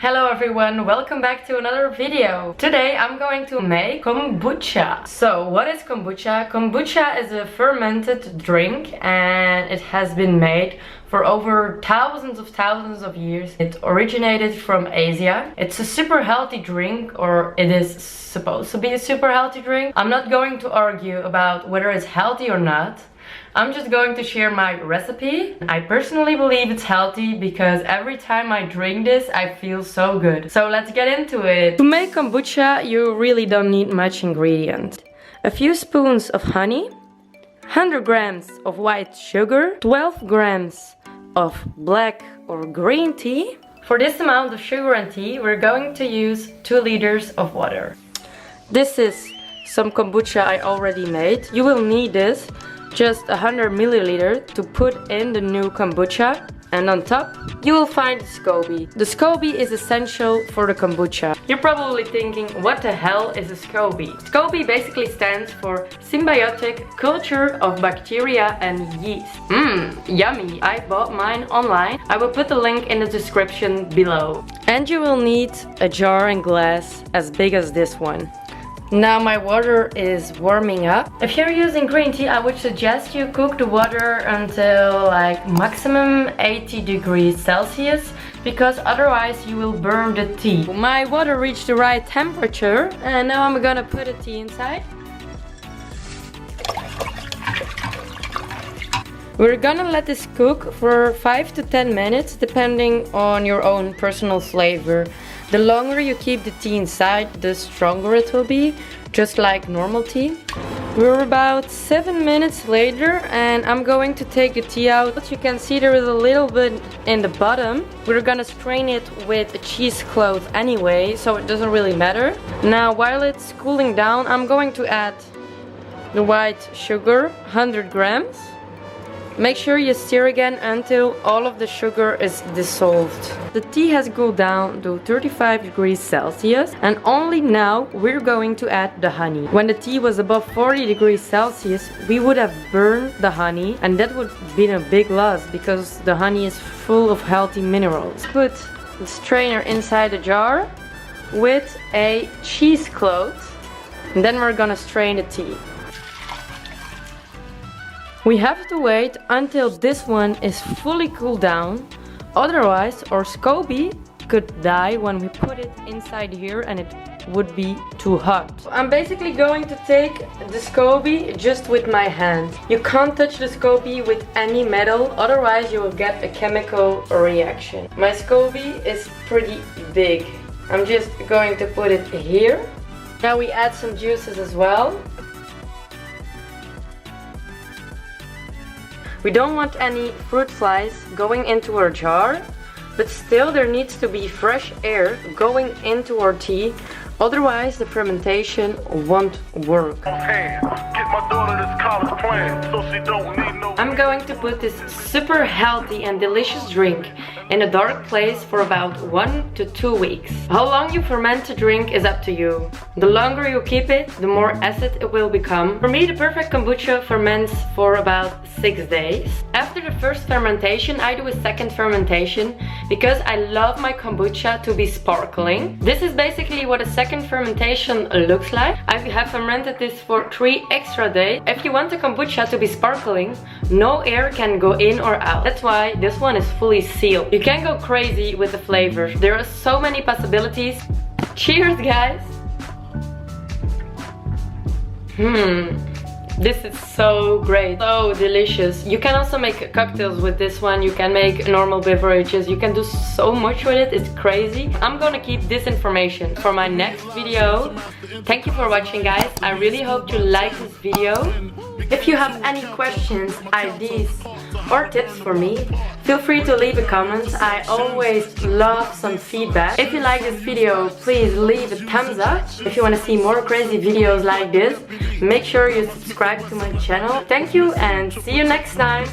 Hello everyone, welcome back to another video. Today I'm going to make kombucha. So what is kombucha? Kombucha is a fermented drink and it has been made for over thousands of years. It originated from Asia. It's a super healthy drink, or it is supposed to be a super healthy drink. I'm not going to argue about whether it's healthy or not. I'm just going to share my recipe. I personally believe it's healthy because every time I drink this, I feel so good. So let's get into it. To make kombucha, you really don't need much ingredient. A few spoons of honey, 100 grams of white sugar, 12 grams of black or green tea. For this amount of sugar and tea, we're going to use 2 liters of water. This is some kombucha I already made. You will need this. Just 100 milliliter to put in the new kombucha, and on top you will find the SCOBY. The SCOBY is essential for the kombucha. You're probably thinking, what the hell is a SCOBY? SCOBY basically stands for Symbiotic Culture of Bacteria and Yeast. Yummy! I bought mine online. I will put the link in the description below. And you will need a jar and glass as big as this one. Now my water is warming up. If you're using green tea, I would suggest you cook the water until like maximum 80 degrees Celsius, because otherwise you will burn the tea. My water reached the right temperature and now I'm gonna put the tea inside. We're gonna let this cook for 5 to 10 minutes depending on your own personal flavor. The longer you keep the tea inside, the stronger it will be, just like normal tea. We're about 7 minutes later and I'm going to take the tea out. You can see there is a little bit in the bottom. We're gonna strain it with a cheesecloth anyway, so it doesn't really matter. Now while it's cooling down, I'm going to add the white sugar, 100 grams. Make sure you stir again until all of the sugar is dissolved. The tea has cooled down to 35 degrees Celsius and only now we're going to add the honey. When the tea was above 40 degrees Celsius, we would have burned the honey and that would have been a big loss because the honey is full of healthy minerals. Put the strainer inside the jar with a cheesecloth and then we're gonna strain the tea. We have to wait until this one is fully cooled down, otherwise our SCOBY could die when we put it inside here and it would be too hot. I'm basically going to take the SCOBY just with my hand. You can't touch the SCOBY with any metal, otherwise you will get a chemical reaction. My SCOBY is pretty big. I'm just going to put it here. Now we add some juices as well. We don't want any fruit flies going into our jar, but still there needs to be fresh air going into our tea, otherwise the fermentation won't work. Hey, get my daughter this college plan, so she don't need no... I'm going to put this super healthy and delicious drink in a dark place for about 1 to 2 weeks. How long you ferment the drink is up to you. The longer you keep it, the more acid it will become. For me, the perfect kombucha ferments for about 6 days. After the first fermentation, I do a second fermentation because I love my kombucha to be sparkling. This is basically what a second fermentation looks like. I have fermented this for 3 extra days. If you want the kombucha to be sparkling, no air can go in or out. That's why this one is fully sealed. You can go crazy with the flavors. There are so many possibilities. Cheers, guys! This is so great, so delicious. You can also make cocktails with this one. You can make normal beverages. You can do so much with it. It's crazy. I'm gonna keep this information for my next video. Thank you for watching, guys. I really hope you like this video. If you have any questions, ideas or tips for me, feel free to leave a comment. I always love some feedback. If you like this video, please leave a thumbs up. If you want to see more crazy videos like this, make sure you subscribe to my channel. Thank you and see you next time.